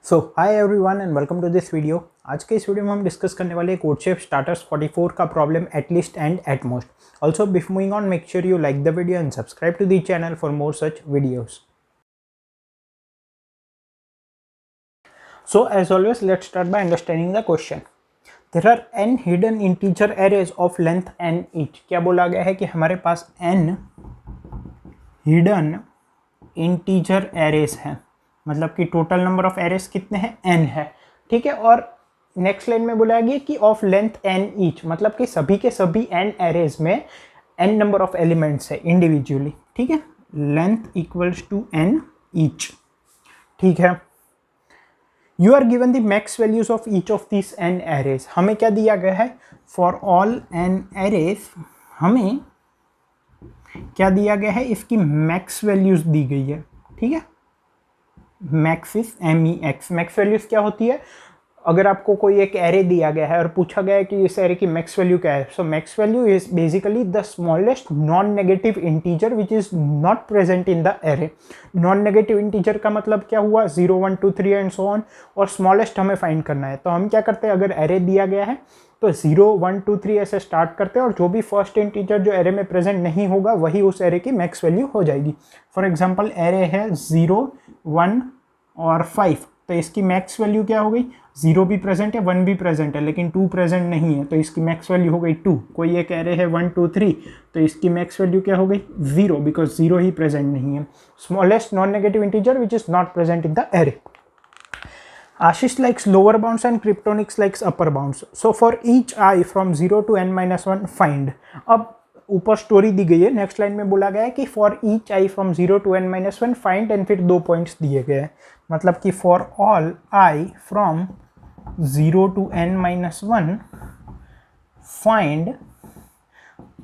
So hi everyone and welcome to this video. आज के इस वीडियो में हम डिस्कस करने वाले कोडशेफ स्टार्टर्स 44 का problem at least and at most. Also before moving on, make sure you like the video and subscribe to the channel for more such videos. So as always, let's start by understanding the question. There are n hidden integer arrays of length n each. क्या बोला गया है कि हमारे पास n hidden integer arrays हैं, मतलब कि total number of arrays कितने हैं, n है। ठीक है, और नेक्स्ट लाइन में बोला गया कि ऑफ लेंथ n ईच, मतलब कि सभी के सभी n एरेज में n नंबर ऑफ एलिमेंट्स है इंडिविजुअली। ठीक है, length equals to n each. ठीक है, you are given the max values of each of this n arrays. हमें क्या दिया गया है, फॉर ऑल n एरेज हमें क्या दिया गया है, इसकी मैक्स वैल्यूज दी गई है। ठीक है, max is MEX। Max values क्या होती है, अगर आपको कोई एक एरे दिया गया है और पूछा गया है कि इस एरे की मैक्स वैल्यू क्या है, so max value is basically the smallest non negative integer which is not present in the array. Non negative integer का मतलब क्या हुआ, 0 1 2 3 एंड सो ऑन, और स्मॉलेस्ट हमें फाइंड करना है। तो हम क्या करते हैं, अगर एरे दिया गया है तो 0 1 2 3 ऐसे स्टार्ट करते हैं और जो भी फर्स्ट इंटीजर जो एरे में प्रेजेंट नहीं होगा वही उस एरे की मैक्स वैल्यू हो जाएगी। फॉर एग्जाम्पल एरे है 0 1 और 5, तो इसकी मैक्स वैल्यू क्या हो गई, 0 भी प्रेजेंट है 1 भी प्रेजेंट है लेकिन 2 प्रेजेंट नहीं है, तो इसकी मैक्स वैल्यू हो गई 2। कोई एक एरे है 1 2 3, तो इसकी मैक्स वैल्यू क्या हो गई 0, बिकॉज 0 ही प्रेजेंट नहीं है। Smallest non negative integer which is not present in the array. Ashish likes lower bounds and Kryptonix likes upper bounds. So for each I from 0 to n-1 find. अब ऊपर story दी गई है, next line में बोला गया है कि for each I from 0 to n-1 find, and फिर 2 पॉइंट्स दिए गए हैं, मतलब कि for all I from 0 to n-1 find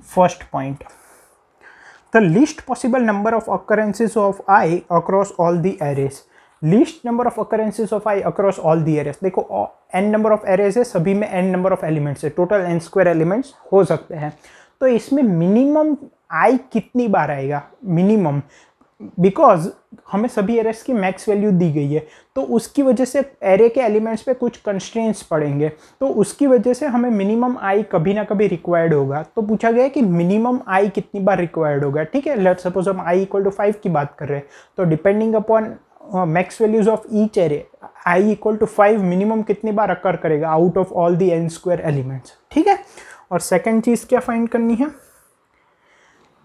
first point the least possible number of occurrences of I across all the arrays. Least number of occurrences of I across all the arrays. देखो n number of arrays है, सभी में n number of elements है, total n square elements हो सकते हैं। तो इसमें मिनिमम i कितनी बार आएगा, मिनिमम, बिकॉज हमें सभी एरेस की मैक्स वैल्यू दी गई है, तो उसकी वजह से एरे के एलिमेंट्स पे कुछ कंस्ट्रेंट्स पड़ेंगे, तो उसकी वजह से हमें मिनिमम i कभी ना कभी रिक्वायर्ड होगा। तो पूछा गया है कि मिनिमम i कितनी बार रिक्वायर्ड होगा। ठीक है, लेट्स सपोज हम i इक्वल टू 5 की बात कर रहे हैं, तो depending upon max values of each array i equal to 5 minimum कितनी बार अकर करेगा out of all the n square elements. ठीक है, और सेकेंड चीज क्या फाइंड करनी है,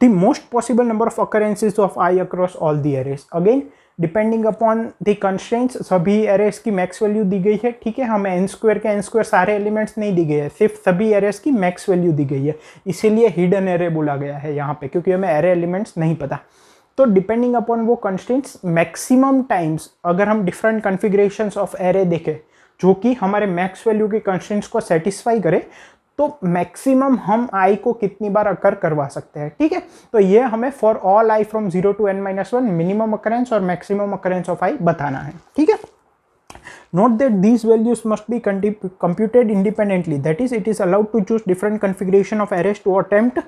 the most possible number of occurrences of i across all the arrays. Again depending upon the constraints, सभी एरेज की मैक्स वैल्यू दी गई है। ठीक है, हमें n स्क्वायर के n स्क्वायर सारे एलिमेंट्स नहीं दी गए हैं, सिर्फ सभी एरेज की मैक्स वैल्यू दी गई है, इसीलिए हिडन एरे बोला गया है यहाँ पे, क्योंकि हमें एरे एलिमेंट्स नहीं पता। तो डिपेंडिंग अपॉन वो कंस्ट्रेंट्स, मैक्सिमम टाइम्स अगर हम डिफरेंट कॉन्फ़िगरेशंस ऑफ एरे देखें जो कि हमारे मैक्स वैल्यू के कंस्ट्रेंट्स को सेटिस्फाई करे, तो मैक्सिमम हम i को कितनी बार अकर करवा सकते हैं। ठीक है, तो ये हमें for all i from 0 to n-1 minimum occurrence और मैक्सिमम अकरेंस ऑफ i बताना है। ठीक है, note that these values must be computed independently, that is it is allowed to choose different configuration of arrays to attempt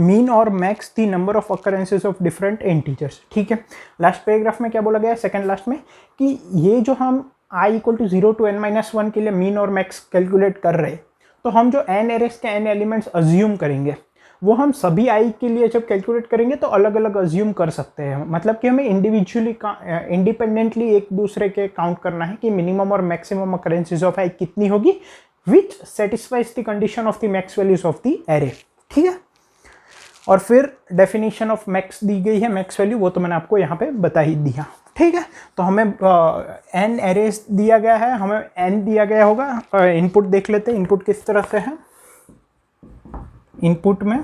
mean or max the number of occurrences of different integers। ठीक है, last paragraph में क्या बोला गया है, second last में, कि ये जो हम i equal to 0 to n-1 के लिए मीन और मैक्स कैलकुलेट कर रहे हैं, तो हम जो n एरेज के n एलिमेंट्स अज्यूम करेंगे वो हम सभी i के लिए जब कैलकुलेट करेंगे तो अलग अलग अज्यूम कर सकते हैं, मतलब कि हमें इंडिविजुअली इंडिपेंडेंटली एक दूसरे के काउंट करना है कि मिनिमम और मैक्सिमम occurrences ऑफ i कितनी होगी, विच satisfies the condition of the max values of the array. ठीक है, और फिर डेफिनेशन ऑफ मैक्स दी गई है, मैक्स वैल्यू, वो तो मैंने आपको यहाँ पे बता ही दिया। ठीक है, तो हमें n एरेज दिया गया है, हमें n दिया गया होगा। इनपुट देख लेते हैं, इनपुट किस तरह से है। इनपुट में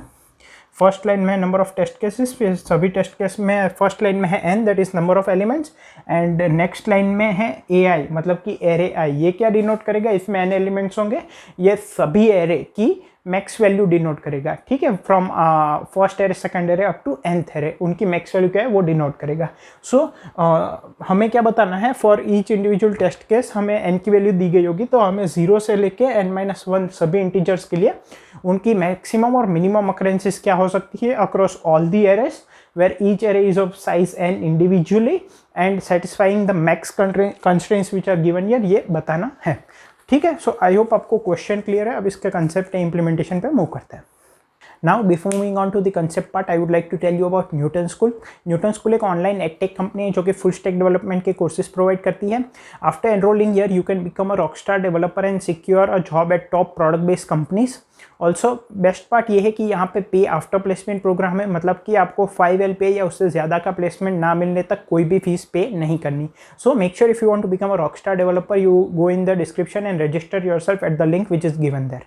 फर्स्ट लाइन में नंबर ऑफ टेस्ट केसेस, फिर सभी टेस्ट केस में फर्स्ट लाइन में है n, that is number of elements, and next line में है ai, मतलब कि एरे i। ये क्या डिनोट करेगा, इसमें n एलिमेंट्स होंगे, ये सभी एरे की मैक्स वैल्यू डिनोट करेगा। ठीक है, from first array second array up to nth array, उनकी मैक्स वैल्यू क्या है वो डिनोट करेगा। सो हमें क्या बताना है, for each individual test case हमें n की वैल्यू दी गई होगी, तो हमें 0 से लेके n-1 सभी इंटीजर्स के लिए उनकी मैक्सिमम और मिनिमम अकरेंसेस क्या हो सकती है across all the arrays, where each array is of size n individually and satisfying the max constraints which are given here, ये बताना है। ठीक है, सो आई होप आपको क्वेश्चन क्लियर है। अब इसके कंसेप्ट इम्प्लीमेंटेशन पे मूव करते हैं। Now before moving on to the concept part, I would like to tell you about Newton School. Newton School एक ऑनलाइन एडटेक कंपनी है जो कि फुल स्टैक डेवलपमेंट के कोर्सेज प्रोवाइड करती है। After enrolling here you can become a rockstar developer and secure a job eight top product based companies. Also best part ये है कि यहाँ पे पे आफ्टर प्लेसमेंट प्रोग्राम है, मतलब कि आपको 5 LPA या उससे ज़्यादा का प्लेसमेंट ना मिलने तक कोई भी फीस पे नहीं करनी। So make sure if you want to become a rockstar developer you go in the description and register yourself at the link which is given there.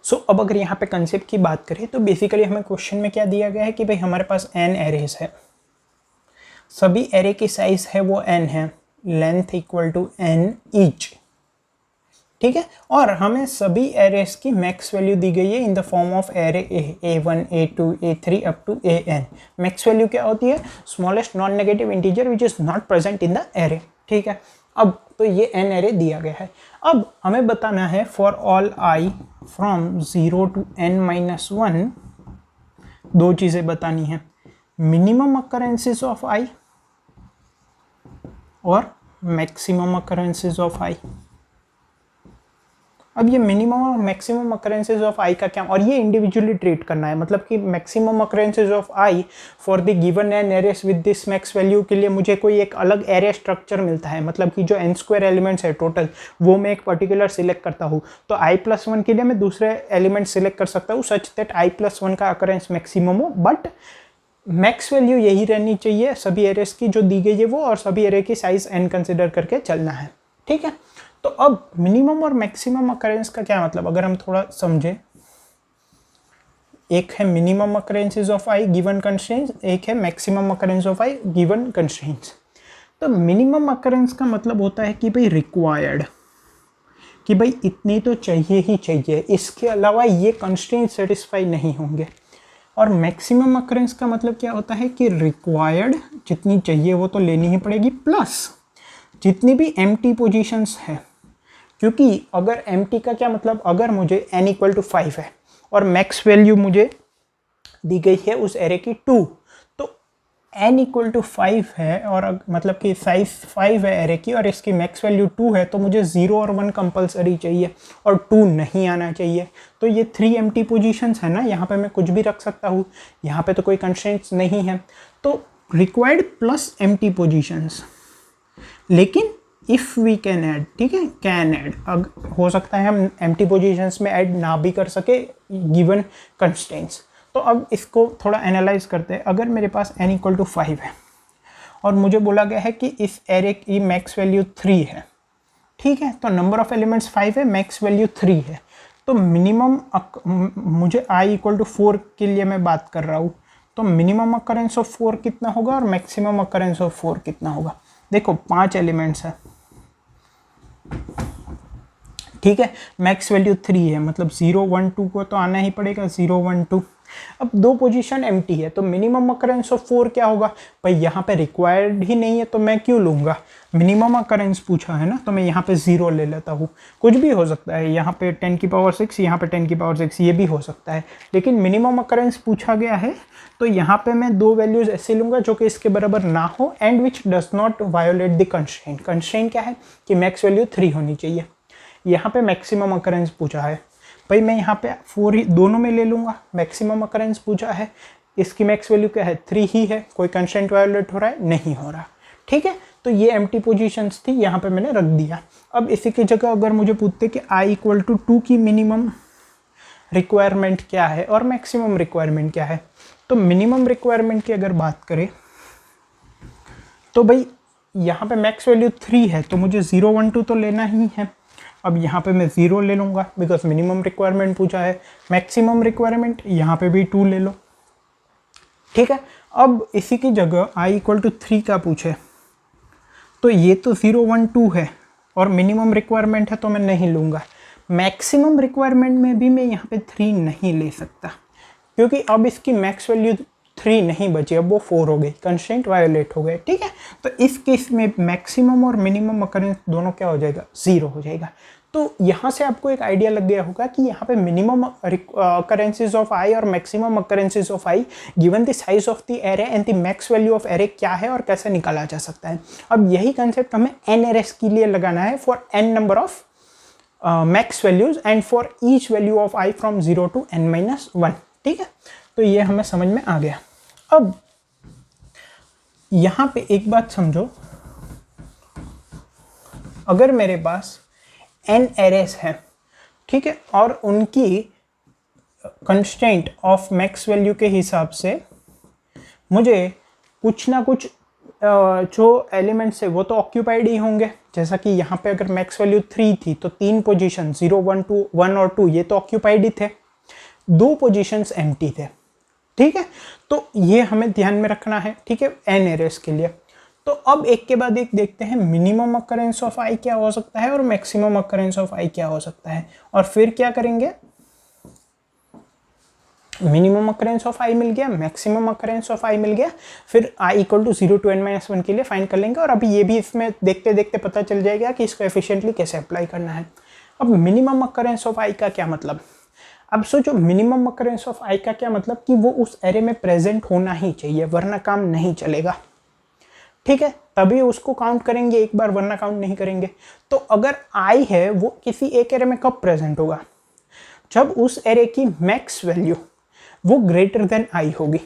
So अब अगर यहाँ पे कंसेप्ट की बात करें तो बेसिकली हमें क्वेश्चन में क्या दिया गया है कि भाई हमारे पास n एरेज है, सभी एरे की साइज है वो n है, length equal to n each. ठीक है, और हमें सभी एरेज की मैक्स वैल्यू दी गई है in the form of array a1 a2 a3 up to an। Max value क्या होती है? Smallest non negative integer which is not present in the array. ठीक है, अब तो ये n एरे दिया गया है। अब हमें बताना है for all i from 0 to n-1 दो चीज़ें बतानी है, मिनिमम अकरेंसेस ऑफ i और मैक्सिमम अकरेंसेस ऑफ i। अब ये मिनिमम और मैक्सिमम अकरेंसेस ऑफ आई का क्या, और ये इंडिविजुअली ट्रीट करना है, मतलब कि maximum occurrences of I for the given N arrays with this max value के लिए मुझे कोई एक अलग एरे स्ट्रक्चर मिलता है, मतलब कि जो n² एलिमेंट्स है टोटल वो मैं एक पर्टिकुलर सिलेक्ट करता हूँ, तो i+1 के लिए मैं दूसरे एलिमेंट सिलेक्ट कर सकता हूँ सच दैट i+1 का अकरेंस मैक्सिमम हो, बट मैक्स वैल्यू यही रहनी चाहिए सभी एरेस की जो दी गई है वो, और सभी एरे की साइज n कंसिडर करके चलना है। ठीक है, तो अब मिनिमम और मैक्सिमम अकरेंस का क्या मतलब, अगर हम थोड़ा समझे, एक है minimum occurrences of I given constraints, एक है maximum occurrence of I given constraints. तो मिनिमम अकरेंस का मतलब होता है कि भाई रिक्वायर्ड, कि भाई इतनी तो चाहिए ही चाहिए, इसके अलावा ये कंस्ट्रेंट सेटिस्फाई नहीं होंगे। और मैक्सिमम अकरेंस का मतलब क्या होता है कि रिक्वायर्ड जितनी चाहिए वो तो लेनी ही पड़ेगी, प्लस जितनी भी एम्प्टी पोजीशंस है, क्योंकि अगर एम्प्टी का क्या मतलब, अगर मुझे n इक्वल टू 5 है और मैक्स वैल्यू मुझे दी गई है उस एरे की 2, तो n इक्वल टू 5 है और मतलब कि साइज 5 है एरे की और इसकी मैक्स वैल्यू 2 है, तो मुझे 0 और 1 कंपलसरी चाहिए और 2 नहीं आना चाहिए। तो ये 3 एम्प्टी पोजीशंस है ना, यहाँ पे मैं कुछ भी रख सकता हूँ, यहाँ पे तो कोई कंस्ट्रेंट्स नहीं है, तो रिक्वायर्ड प्लस एम्प्टी पोजीशंस। लेकिन इफ़ वी कैन ऐड, ठीक है, कैन ऐड, हो सकता है हम एम्प्टी पोजीशंस में ऐड ना भी कर सके गिवन कंस्ट्रेंट्स। तो अब इसको थोड़ा एनालाइज करते हैं। अगर मेरे पास n इक्वल टू 5 है और मुझे बोला गया है कि इस एरे की मैक्स वैल्यू 3 है, ठीक है, तो नंबर ऑफ एलिमेंट्स 5 है, मैक्स वैल्यू 3 है, तो मिनिमम मुझे i इक्वल टू 4 के लिए मैं बात कर रहा हूँ, तो मिनिमम अकरेंस ऑफ 4 कितना होगा और मैक्सिमम अकरेंस ऑफ 4 कितना होगा। देखो 5 एलिमेंट्स है, ठीक है, मैक्स वैल्यू 3 है, मतलब 0 1 2 को तो आना ही पड़ेगा, 0 1 2। अब दो पोजीशन एम्प्टी है, तो मिनिमम अकरेंस ऑफ 4 क्या होगा, भाई यहाँ पे रिक्वायर्ड ही नहीं है तो मैं क्यों लूँगा, मिनिमम अकरेंस पूछा है ना, तो मैं यहाँ पे 0 ले लेता हूँ। कुछ भी हो सकता है, यहाँ पे 10 की पावर 6, यहाँ पे 10 की पावर 6, ये भी हो सकता है, लेकिन मिनिमम अकरेंस पूछा गया है, तो यहाँ पे मैं दो वैल्यूज ऐसे लूँगा जो कि इसके बराबर ना हो and which does not violet the constraint. Constraint क्या है कि मैक्स वैल्यू 3 होनी चाहिए। यहाँ पे मैक्सिमम अकरेंस पूछा है, भाई मैं यहाँ पे 4 ही दोनों में ले लूँगा। मैक्सिमम अकरेंस पूछा है, इसकी मैक्स वैल्यू क्या है, 3 ही है, कोई कंस्ट्रेंट वायोलेट हो रहा है, नहीं हो रहा, ठीक है। तो ये एम्प्टी पोजीशंस थी, यहाँ पे मैंने रख दिया। अब इसी की जगह अगर मुझे पूछते कि i इक्वल टू 2 की मिनिमम रिक्वायरमेंट क्या है और मैक्सिमम रिक्वायरमेंट क्या है, तो मिनिमम रिक्वायरमेंट की अगर बात करें तो भाई यहाँ पे मैक्स वैल्यू 3 है, तो मुझे 0 1 2 तो लेना ही है। अब यहाँ पे मैं 0 ले लूँगा बिकॉज मिनिमम रिक्वायरमेंट पूछा है। मैक्सिमम रिक्वायरमेंट यहाँ पे भी 2 ले लो, ठीक है। अब इसी की जगह i इक्वल टू 3 का पूछे, तो ये तो 0 1 2 है और मिनिमम रिक्वायरमेंट है तो मैं नहीं लूँगा। मैक्सिमम रिक्वायरमेंट में भी मैं यहाँ पे 3 नहीं ले सकता, क्योंकि अब इसकी मैक्स वैल्यू 3 नहीं बची, अब वो 4 हो गई, कंस्ट्रेंट वायोलेट हो गए। ठीक है, तो इस केस में मैक्सिमम और मिनिमम अकरेंस दोनों क्या हो जाएगा, 0 हो जाएगा। तो यहाँ से आपको एक आइडिया लग गया होगा कि यहाँ पे मिनिमम अकरेंसेज ऑफ आई और maximum अकरेंसेज of I given the size of the array and the max value of array क्या है और कैसे निकाला जा सकता है। अब यही कंसेप्ट हमें एन एरेस के लिए लगाना है for n number of max values and for each value of i from 0 to n-1। ठीक है, तो ये हमें समझ में आ गया। अब यहाँ पे एक बात समझो, अगर मेरे पास n एरेस है, ठीक है, और उनकी कंस्ट्रेंट ऑफ मैक्स वैल्यू के हिसाब से मुझे कुछ ना कुछ जो एलिमेंट्स है वो तो ऑक्यूपाइड ही होंगे। जैसा कि यहाँ पे अगर मैक्स वैल्यू 3 थी तो 3 पोजीशन 0, 1, 2, 1 और 2 ये तो ऑक्यूपाइड ही थे, 2 पोजीशंस एम्प्टी थे। ठीक है, तो ये हमें ध्यान में रखना है। ठीक है, एन एरेस के लिए। तो अब एक के बाद एक देखते हैं मिनिमम अकरेंस ऑफ आई क्या हो सकता है और मैक्सिमम अकरेंस ऑफ आई क्या हो सकता है, और फिर क्या करेंगे, मिनिमम अकरेंस ऑफ आई मिल गया, मैक्सिमम अकरेंस ऑफ आई मिल गया, फिर आई इक्वल टू 0 to n-1 के लिए फाइंड कर लेंगे। और अभी ये भी इसमें देखते देखते पता चल जाएगा कि इसको एफिशिएंटली कैसे अप्लाई करना है। अब मिनिमम अकरेंस ऑफ आई का क्या मतलब, अब सोचो मिनिमम अकरेंस ऑफ आई का क्या मतलब कि वो उस एरे में प्रेजेंट होना ही चाहिए, वरना काम नहीं चलेगा। ठीक है, तभी उसको काउंट करेंगे एक बार, वरना काउंट नहीं करेंगे। तो अगर आई है वो किसी एक एरे में कब प्रेजेंट होगा, जब उस एरे की मैक्स वैल्यू वो ग्रेटर देन आई होगी।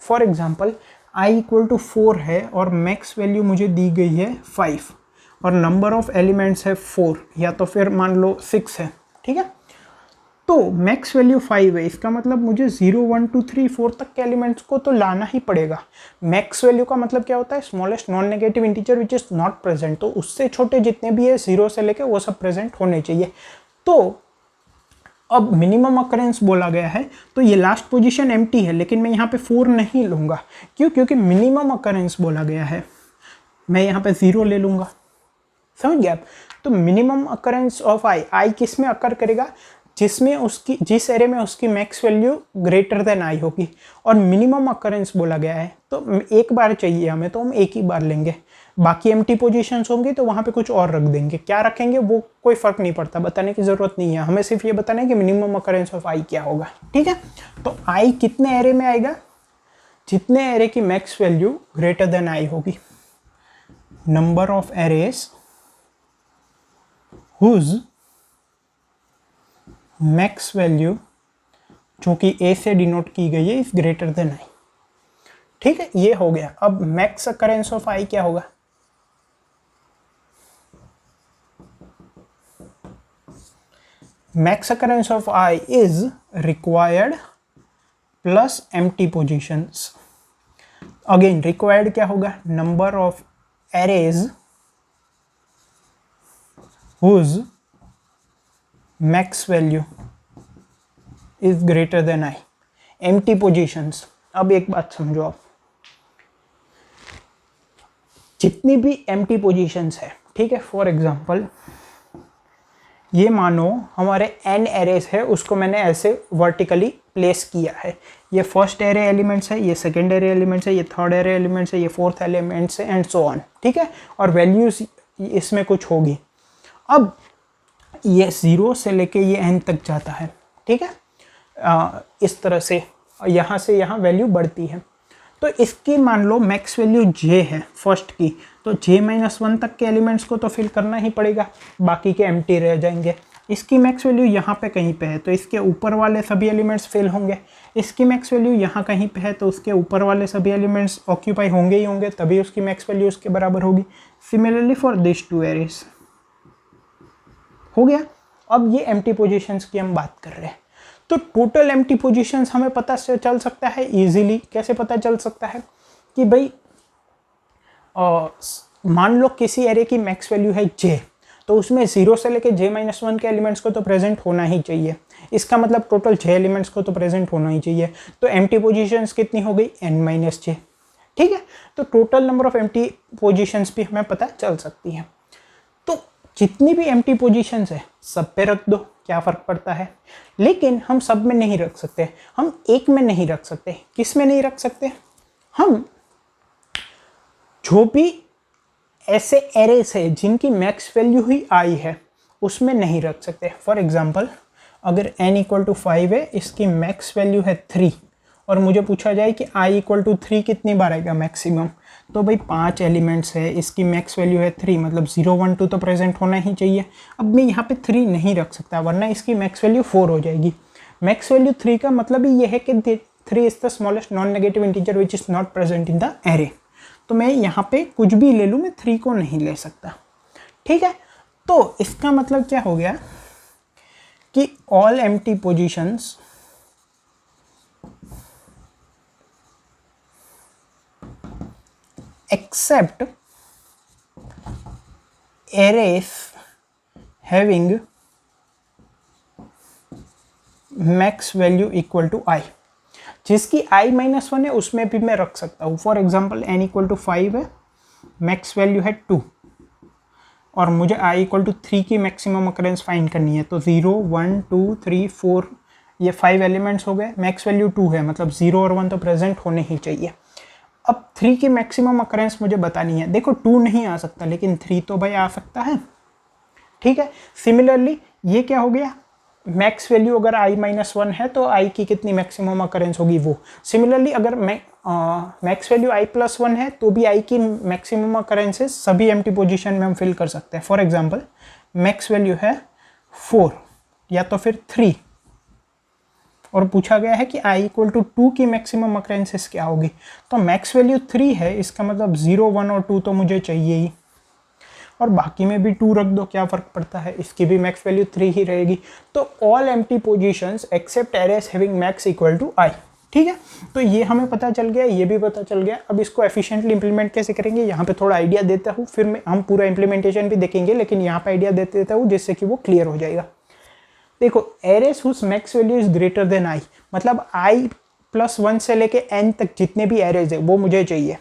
For example i equal to 4 है और मैक्स वैल्यू मुझे दी गई है 5 और नंबर ऑफ एलिमेंट्स है 4 या तो फिर मान लो 6 है। ठीक है, तो मैक्स वैल्यू 5 है, इसका मतलब मुझे 0, 1, 2, 3, 4 तक के एलिमेंट्स को तो लाना ही पड़ेगा। मैक्स वैल्यू का मतलब क्या होता है, smallest non negative integer which is not present, तो उससे छोटे जितने भी है 0 से लेके वो सब प्रेजेंट होने चाहिए। तो अब मिनिमम अकरेंस बोला गया है तो ये लास्ट पोजीशन एम्प्टी है, लेकिन मैं यहाँ पे 4 नहीं लूँगा। क्यों, क्योंकि मिनिमम अकरेंस बोला गया है, मैं यहाँ पे 0 ले लूँगा। समझ गया आप? तो मिनिमम अकरेंस ऑफ आई किस में अकर करेगा, जिसमें उसकी जिस एरे में उसकी मैक्स वैल्यू ग्रेटर देन आई होगी। और मिनिमम अकरेंस बोला गया है तो एक बार चाहिए हमें, तो हम एक ही बार लेंगे। बाकी एम्प्टी पोजीशंस होंगी तो वहाँ पे कुछ और रख देंगे, क्या रखेंगे वो कोई फर्क नहीं पड़ता, बताने की ज़रूरत नहीं है, हमें सिर्फ ये बताना है कि मिनिमम अकरेंस ऑफ आई क्या होगा। ठीक है, तो आई कितने एरे में आएगा, जितने एरे की मैक्स वैल्यू ग्रेटर देन आई होगी। Number of arrays whose max value जो कि ए से डिनोट की गई है इज ग्रेटर देन आई। ठीक है, ये हो गया। अब मैक्स अकरेंस ऑफ आई क्या होगा, max occurrence of i is required plus empty positions. Again required क्या होगा, number of arrays whose max value is greater than i, empty positions. अब एक बात समझो आप, जितनी भी एम्प्टी पोजीशंस है, ठीक है, फॉर एग्जांपल ये मानो हमारे n एरेस है, उसको मैंने ऐसे वर्टिकली प्लेस किया है। ये फर्स्ट एरे एलिमेंट्स है, ये सेकंड एरे एलिमेंट्स है, ये थर्ड एरे एलिमेंट्स है, ये फोर्थ एलिमेंट्स है, एंड सो ऑन। ठीक है, और वैल्यूज इसमें कुछ होगी। अब ये 0 से लेके ये n तक जाता है। ठीक है, इस तरह से यहाँ से यहाँ वैल्यू बढ़ती है। तो इसकी मान लो मैक्स वैल्यू j है फर्स्ट की, तो j-1 तक के एलिमेंट्स को तो फिल करना ही पड़ेगा, बाकी के एम्प्टी रह जाएंगे। इसकी मैक्स वैल्यू यहाँ पे कहीं पे है तो इसके ऊपर वाले सभी एलिमेंट्स फिल होंगे। इसकी मैक्स वैल्यू यहाँ कहीं पे है तो उसके ऊपर वाले सभी एलिमेंट्स ऑक्यूपाई होंगे ही होंगे, तभी उसकी मैक्स वैल्यू उसके बराबर होगी। Similarly for this 2 arrays. हो गया। अब ये एम्प्टी पोजीशंस की हम बात कर रहे हैं, तो टोटल एम्प्टी पोजीशंस हमें पता चल सकता है इजीली। कैसे पता चल सकता है कि भाई मान लो किसी एरे की मैक्स वैल्यू है j, तो उसमें 0 से लेके j-1 के एलिमेंट्स को तो प्रेजेंट होना ही चाहिए। इसका मतलब टोटल j एलिमेंट्स को तो प्रेजेंट होना ही चाहिए। तो एम्प्टी पोजीशंस कितनी हो गई, n-j। ठीक है, तो total number of empty positions भी हमें पता चल सकती है। तो जितनी भी एम्प्टी पोजीशंस है सब पे रख दो, क्या फ़र्क पड़ता है। लेकिन हम सब में नहीं रख सकते, हम एक में नहीं रख सकते। किस में नहीं रख सकते? हम जो भी ऐसे एरेस है जिनकी मैक्स वैल्यू ही आई है उसमें नहीं रख सकते। फॉर एग्जांपल अगर n इक्वल टू 5 है, इसकी मैक्स वैल्यू है 3 और मुझे पूछा जाए कि i इक्वल टू 3 कितनी बार आएगा मैक्सिमम, तो भाई 5 एलिमेंट्स है, इसकी मैक्स वैल्यू है 3, मतलब 0 1 2 तो प्रेजेंट होना ही चाहिए। अब मैं यहाँ पे 3 नहीं रख सकता वरना इसकी मैक्स वैल्यू 4 हो जाएगी। मैक्स वैल्यू 3 का मतलब ही ये है कि 3 is the smallest non negative integer which is not present in the array. तो मैं यहाँ पे कुछ भी ले लूँ, मैं 3 को नहीं ले सकता। ठीक है, तो इसका मतलब क्या हो गया कि all empty positions except arrays having max value equal to I, जिसकी i-1 है उसमें भी मैं रख सकता हूँ। For example n equal to 5 है, मैक्स वैल्यू है 2 और मुझे i इक्वल टू 3 की मैक्सिमम अकरेंस फाइंड करनी है। तो 0 1 2 3 4 ये 5 एलिमेंट्स हो गए, मैक्स वैल्यू 2 है, मतलब 0 और 1 तो प्रेजेंट होने ही चाहिए। अब 3 की मैक्सिमम अकरेंस मुझे बतानी है। देखो 2 नहीं आ सकता लेकिन 3 तो भाई आ सकता है। ठीक है, सिमिलरली ये क्या हो गया, मैक्स वैल्यू अगर i-1 है तो i की कितनी मैक्सिमम अकरेंस होगी वो। सिमिलरली अगर मैक्स वैल्यू i+1 है तो भी i की मैक्सिमम अकरेंसेस सभी एम्प्टी पोजीशन में हम फिल कर सकते हैं। फॉर एग्जांपल मैक्स वैल्यू है 4 या तो फिर 3 और पूछा गया है कि i इक्वल टू 2 की मैक्सिमम अकरेंसेस क्या होगी। तो मैक्स वैल्यू 3 है, इसका मतलब 0 1 और 2 तो मुझे चाहिए ही, और बाकी में भी 2 रख दो, क्या फ़र्क पड़ता है, इसकी भी मैक्स वैल्यू 3 ही रहेगी। तो all empty positions except arrays having max equal to I. ठीक है, तो ये हमें पता चल गया, ये भी पता चल गया। अब इसको एफिशिएंटली इंप्लीमेंट कैसे करेंगे, यहाँ पे थोड़ा आइडिया देता हूँ, फिर हम पूरा इंप्लीमेंटेशन भी देखेंगे, लेकिन यहाँ पे आइडिया देते देता हूँ जिससे कि वो क्लियर हो जाएगा। देखो arrays whose max value is greater than i, मतलब i+1 से लेके n तक जितने भी एरेज है वो मुझे चाहिए।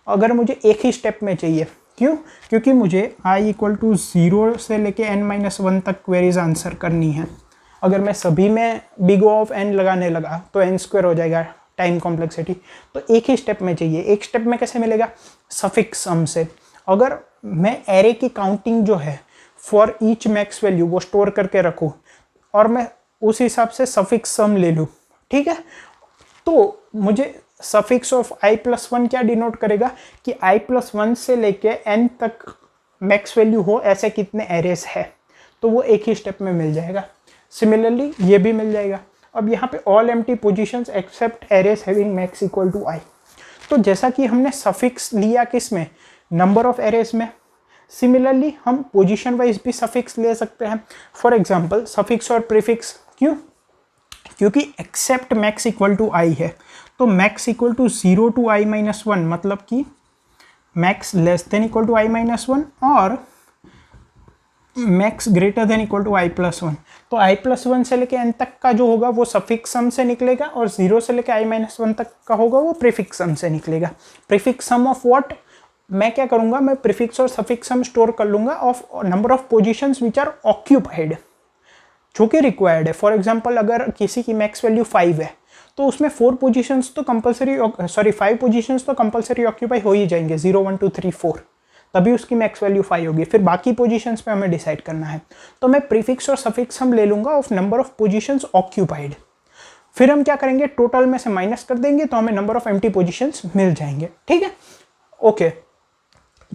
अगर मुझे एक ही स्टेप में चाहिए, क्यों? क्योंकि मुझे i इक्वल टू 0 से लेके n-1 तक क्वेरीज आंसर करनी है। अगर मैं सभी में बिग O ऑफ n लगाने लगा तो n² हो जाएगा टाइम कॉम्प्लेक्सिटी। तो एक ही स्टेप में चाहिए। एक स्टेप में कैसे मिलेगा? सफिक्स सम से। अगर मैं एरे की काउंटिंग जो है फॉर ईच मैक्स वैल्यू वो स्टोर करके रखूँ और मैं उस हिसाब से सफिक्स सम ले लूँ, ठीक है, तो मुझे सफिक्स ऑफ i+1 क्या डिनोट करेगा कि i+1 से लेके n तक मैक्स वैल्यू हो ऐसे कितने एरेस है, तो वो एक ही स्टेप में मिल जाएगा। सिमिलरली ये भी मिल जाएगा। अब यहाँ पे all empty positions except arrays having max equal to I. तो जैसा कि हमने सफिक्स लिया किस में, नंबर ऑफ एरेस में, सिमिलरली हम पोजीशन वाइज भी सफिक्स ले सकते हैं। फॉर एग्जांपल सफिक्स और प्रीफिक्स, क्यों? क्योंकि except max equal to I है, तो max equal to 0 to i-1 मतलब कि max less than equal to i-1 और max greater than equal to i+1। तो i+1 से लेके n तक का जो होगा वो सफिक्स सम से निकलेगा और 0 से लेके i-1 तक का होगा वो प्रीफिक्स सम से निकलेगा। Prefix sum of what? मैं क्या करूँगा, मैं प्रीफिक्स और सफिक्स सम स्टोर कर लूँगा of number of positions which are occupied, जो कि रिक्वायर्ड है। फॉर एग्जाम्पल अगर किसी की मैक्स वैल्यू 5 है तो उसमें 4 पोजीशंस तो कंपलसरी, 5 पोजीशंस तो कंपलसरी ऑक्यूपाई हो ही जाएंगे, 0 1 2 3 4, तभी उसकी मैक्स वैल्यू 5 होगी। फिर बाकी पोजीशंस पे हमें डिसाइड करना है, तो मैं प्रीफिक्स और सफिक्स हम ले लूँगा of number of positions occupied. फिर हम क्या करेंगे, टोटल में से माइनस कर देंगे तो हमें नंबर ऑफ एम्प्टी पोजीशंस मिल जाएंगे। ठीक है, ओके।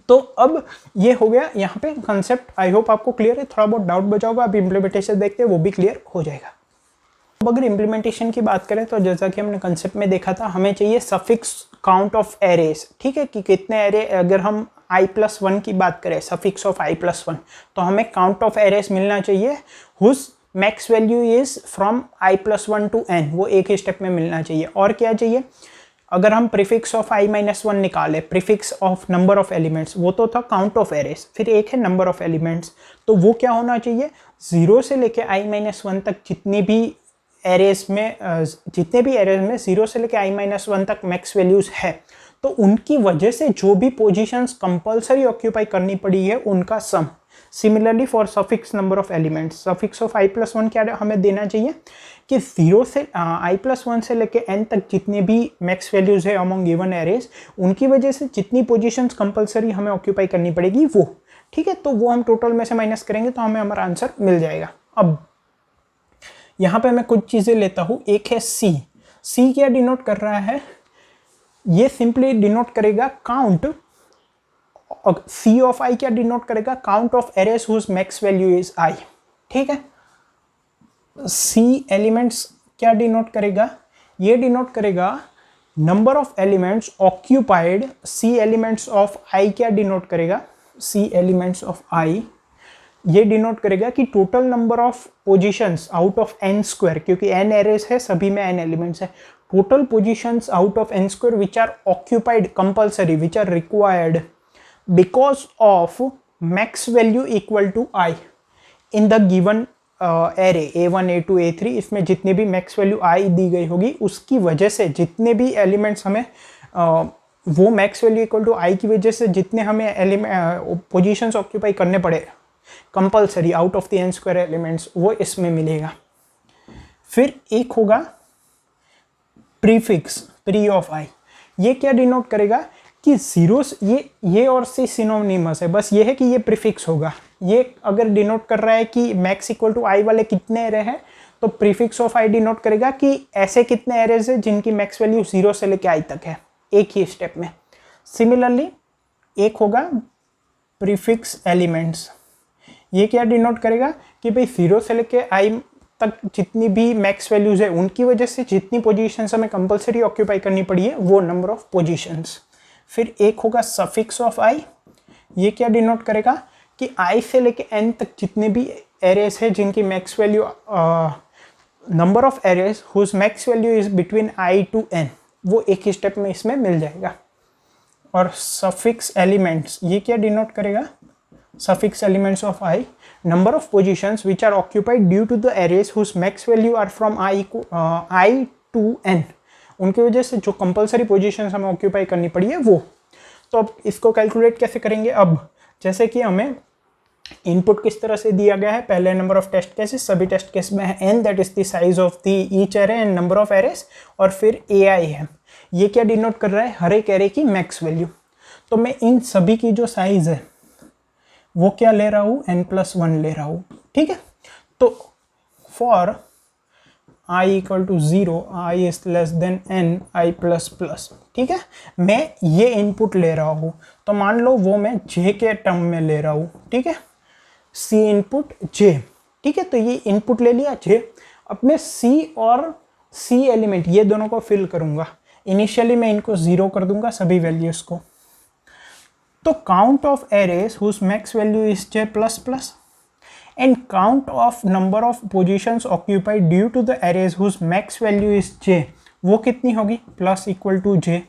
तो अब ये हो गया यहाँ पे कंसेप्ट। आई होप आपको क्लियर है, थोड़ा बहुत डाउट बचा होगा, अभी इम्प्लीमेंटेशन देखते हैं वो भी क्लियर हो जाएगा। अब अगर इम्प्लीमेंटेशन की बात करें तो जैसा कि हमने कंसेप्ट में देखा था, हमें चाहिए सफिक्स काउंट ऑफ एरेस। ठीक है, कि कितने एरे, अगर हम i+1 की बात करें, सफिक्स ऑफ i+1, तो हमें काउंट ऑफ एरेस मिलना चाहिए whose max value is from i+1 to n, वो एक ही स्टेप में मिलना चाहिए। और क्या चाहिए, अगर हम प्रीफिक्स ऑफ i-1 निकाले, prefix of number of elements, वो तो था काउंट ऑफ एरेस, फिर एक है नंबर ऑफ एलिमेंट्स, तो वो क्या होना चाहिए, 0 से लेके i-1 तक जितने भी एरेस में 0 से लेके i-1 तक मैक्स वैल्यूज है, तो उनकी वजह से जो भी पोजीशंस कंपलसरी ऑक्यूपाई करनी पड़ी है उनका sum, similarly for suffix number of elements, suffix of i+1 क्या हमें देना चाहिए कि 0 से i+1 से लेके n तक जितने भी मैक्स वैल्यूज है अमंग गिवन एरेज, उनकी वजह से जितनी पोजीशंस कंपलसरी हमें ऑक्यूपाई करनी पड़ेगी वो, ठीक है। तो वो हम टोटल में से माइनस करेंगे तो हमें हमारा आंसर मिल जाएगा। अब यहाँ पे मैं कुछ चीज़ें लेता हूँ। एक है सी क्या डिनोट कर रहा है, ये सिंपली डिनोट करेगा काउंट, सी ऑफ आई क्या डिनोट करेगा, count of arrays whose max value is i, ठीक है। सी एलिमेंट्स क्या डिनोट करेगा, ये डिनोट करेगा number of elements occupied, C elements of आई क्या डिनोट करेगा, सी एलिमेंट्स ऑफ आई ये डिनोट करेगा कि total number of positions out of n square, क्योंकि n एरेज है, सभी में n एलिमेंट्स है, total positions out of n square which are occupied compulsory, which are required because of max value equal to i in the given array a1 a2 a3, इसमें जितनी भी max value i दी गई होगी उसकी वजह से जितने भी एलिमेंट्स हमें वो max value equal to i की वजह से जितने हमें पोजीशंस ऑक्यूपाई करने पड़े compulsory out of the n square elements, वो इसमें मिलेगा। फिर एक होगा प्रीफिक्स, प्री ऑफ आई, ये क्या डिनोट करेगा कि जीरोस, ये और सी सिनोनिमस है, बस ये है कि ये प्रीफिक्स होगा। ये अगर डिनोट कर रहा है कि मैक्स इक्वल टू आई वाले कितने एरे हैं, तो प्रीफिक्स ऑफ आई डिनोट करेगा कि ऐसे कितने एरेज है जिनकी मैक्स वैल्यू 0 से लेके आई तक है, एक ही स्टेप में। सिमिलरली एक होगा प्रीफिक्स एलिमेंट्स, ये क्या डिनोट करेगा कि भाई 0 से लेके आई तक जितनी भी मैक्स वैल्यूज है उनकी वजह से जितनी पोजीशंस हमें कंपलसरी ऑक्यूपाई करनी पड़ी है वो नंबर ऑफ पोजीशंस। फिर एक होगा सफिक्स ऑफ आई, ये क्या डिनोट करेगा कि आई से लेके n तक जितने भी एरेज है जिनकी max value, number of arrays whose max value is between i to n, वो एक ही स्टेप में इसमें मिल जाएगा। और सफिक्स एलिमेंट्स, ये क्या डिनोट करेगा, suffix elements of I, number of positions which are occupied due to the arrays whose max value are from I to n, उनकी वजह से जो कंपलसरी पोजीशंस हमें ऑक्यूपाई करनी पड़ी है वो। तो अब इसको कैलकुलेट कैसे करेंगे, अब जैसे कि हमें इनपुट किस तरह से दिया गया है, पहले नंबर ऑफ टेस्ट केसेस, सभी टेस्ट केस में है n, that is the size of the each array and number of arrays, और फिर ai है, ये क्या डिनोट कर रहा है, हर एक एरे की मैक्स वैल्यू। तो मैं इन सभी की जो साइज है वो क्या ले रहा हूँ, n+1 ले रहा हूँ, ठीक है। तो for i equal to 0, i is less than n, i++, ठीक है। मैं ये इनपुट ले रहा हूँ, तो मान लो वो मैं j के टर्म में ले रहा हूँ, ठीक है, c इनपुट j, ठीक है। तो ये इनपुट ले लिया j, अब मैं c और c एलिमेंट ये दोनों को फिल करूँगा। इनिशियली मैं इनको 0 कर दूंगा सभी वैल्यूज़ को। तो count of arrays whose max value is j plus plus and count of number of positions occupied due to the arrays whose max value is j, वो कितनी होगी, प्लस इक्वल टू j,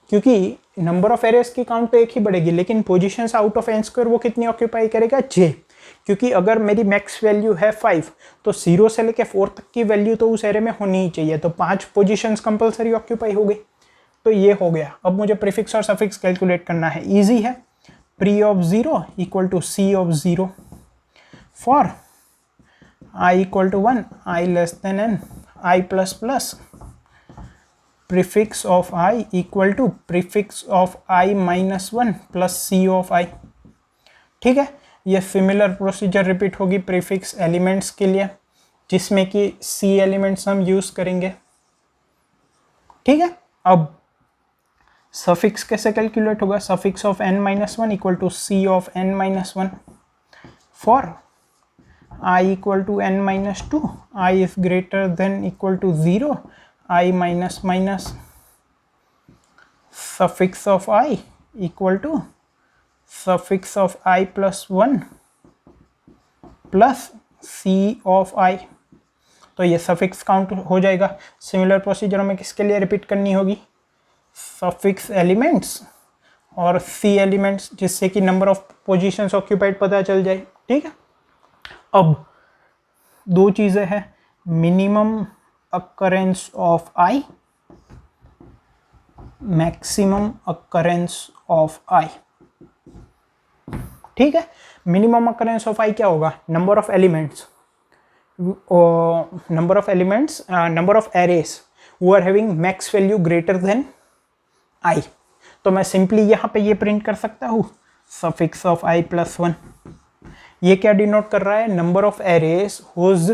क्योंकि number of arrays की count तो एक ही बढ़ेगी लेकिन positions out of n square वो कितनी ऑक्यूपाई करेगा, j, क्योंकि अगर मेरी मैक्स वैल्यू है 5 तो 0 से लेके 4 तक की वैल्यू तो उस एरे में होनी ही चाहिए, तो 5 पोजीशंस कंपलसरी ऑक्यूपाई हो गई। तो ये हो गया। अब मुझे प्रीफिक्स और सफिक्स कैलकुलेट करना है, इजी है। Pre of 0 equal to c of 0 for i equal to 1, i less than n, i plus plus, prefix of i equal to prefix of i minus 1 plus c of i, ठीक है। ये similar procedure repeat होगी prefix elements के लिए, जिसमें कि सी elements हम use करेंगे, ठीक है। अब सफिक्स कैसे कैलकुलेट होगा, suffix of n-1 equal to c of n-1 for i equal to n-2, i is greater than equal to 0, i minus minus, suffix of i equal to suffix of i plus 1 plus c of i। तो ये suffix count हो जाएगा। Similar procedure हमें किसके लिए repeat करनी होगी, suffix elements और सी एलिमेंट्स, जिससे कि नंबर ऑफ पोजीशंस ऑक्यूपाइड पता चल जाए, ठीक है। अब दो चीज़ें हैं, minimum occurrence of I, maximum occurrence of I, ठीक है। मिनिमम अकरेंस ऑफ आई क्या होगा, number of elements number of arrays who are having max value greater than I. तो मैं सिंपली यहाँ पे ये प्रिंट कर सकता हूँ सफिक्स ऑफ आई प्लस 1। ये क्या डिनोट कर रहा है, number of arrays whose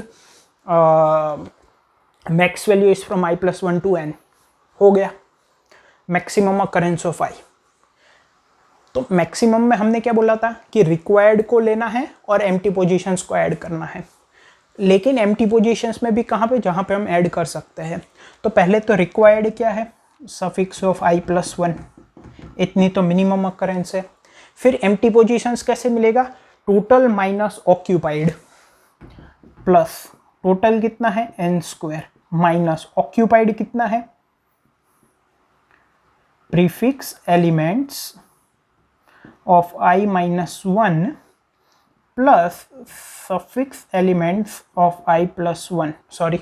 max value is from i plus 1 to n. हो गया मैक्सिमम अकरेंस ऑफ आई। तो मैक्सिमम में हमने क्या बोला था कि रिक्वायर्ड को लेना है और एम्प्टी पोजीशंस को ऐड करना है, लेकिन एम्प्टी पोजीशंस में भी कहाँ पे, जहाँ पे हम ऐड कर सकते हैं। तो पहले तो रिक्वायर्ड क्या है, सफिक्स ऑफ आई प्लस 1, इतनी तो मिनिमम अकरेंस है। फिर एम्प्टी पोजीशंस कैसे मिलेगा, total minus occupied plus total कितना है एन स्क्वायर माइनस ऑक्यूपाइड कितना है prefix elements of I minus 1 plus suffix elements of I plus 1। Sorry,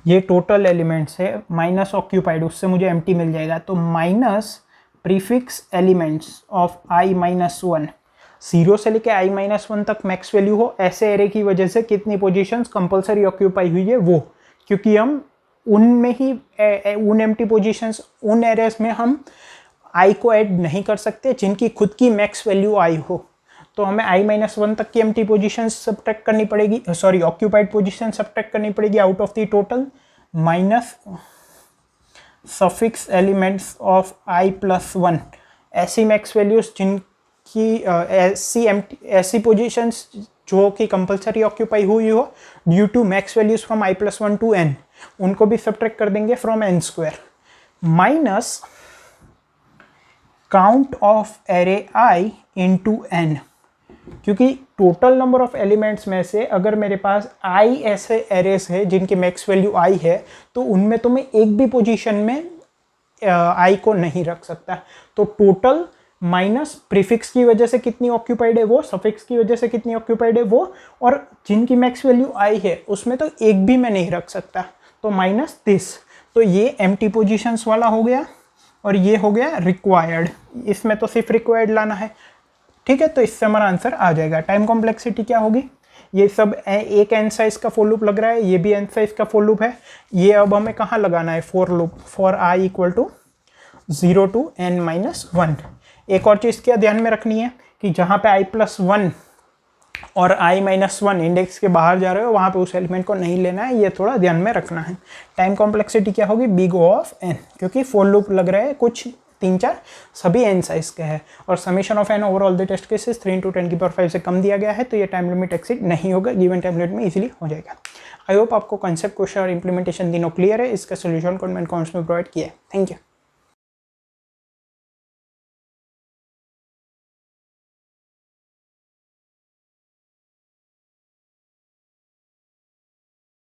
ये टोटल एलिमेंट्स है माइनस ऑक्यूपाइड, उससे मुझे एम्प्टी मिल जाएगा। तो minus prefix elements of I minus 1, 0 से लेके आई माइनस 1 तक मैक्स वैल्यू हो ऐसे एरे की वजह से कितनी पोजीशंस कंपलसरी ऑक्यूपाई हुई है वो, क्योंकि हम उनमें ही उन एम्प्टी पोजीशंस, उन एरेस में हम आई को ऐड नहीं कर सकते जिनकी खुद की मैक्स वैल्यू आई हो। तो हमें आई माइनस 1 तक की एम्प्टी पोजीशन सब्ट्रैक्ट करनी पड़ेगी, सॉरी ऑक्यूपाइड पोजीशन सब्ट्रैक्ट करनी पड़ेगी out of the total, minus suffix elements of I plus 1, ऐसी मैक्स वैल्यूज जिनकी ऐसी पोजीशंस जो कि कंपलसरी ऑक्यूपाई हुई हो due to max values from i plus 1 to n, उनको भी सब्ट्रैक्ट कर देंगे from n square, minus count of array i into n, क्योंकि टोटल नंबर ऑफ एलिमेंट्स में से अगर मेरे पास आई ऐसे एरेस है जिनकी मैक्स वैल्यू आई है तो उनमें तो मैं एक भी पोजीशन में आई को नहीं रख सकता। तो टोटल माइनस प्रीफिक्स की वजह से कितनी ऑक्यूपाइड है वो, सफिक्स की वजह से कितनी ऑक्यूपाइड है वो, और जिनकी मैक्स वैल्यू आई है उसमें तो एक भी मैं नहीं रख सकता, तो माइनस दिस। तो ये एम्प्टी पोजीशंस वाला हो गया और ये हो गया रिक्वायर्ड, इसमें तो सिर्फ रिक्वायर्ड लाना है। ठीक है, तो इससे हमारा आंसर आ जाएगा। टाइम कॉम्प्लेक्सिटी क्या होगी, ये सब एक एन साइज का फॉर लूप लग रहा है, ये भी एन साइज का फॉर लूप है। ये अब हमें कहाँ लगाना है, for loop for i equal to 0 to n minus 1। एक और चीज़ क्या ध्यान में रखनी है कि जहाँ पे i प्लस 1 और i माइनस 1 इंडेक्स के बाहर जा रहे हो वहाँ पे उस एलिमेंट को नहीं लेना है, ये थोड़ा ध्यान में रखना है। टाइम कॉम्प्लेक्सिटी क्या होगी, बिग O ऑफ n, क्योंकि फॉर लूप लग रहा है कुछ 3-4 सभी n साइज के हैं और summation of n over all the test cases 3 × 10⁵ से कम दिया गया है, तो ये टाइम लिमिट एक्सीड नहीं होगा, गिवन टाइम लिमिट में इजीली हो जाएगा। आई होप आपको कंसेप्ट क्वेश्चन और इंप्लीमेंटेशन तीनों क्लियर है। इसका सोल्यूशन कमेंट कमेंट्स में प्रोवाइड किया है। Thank you.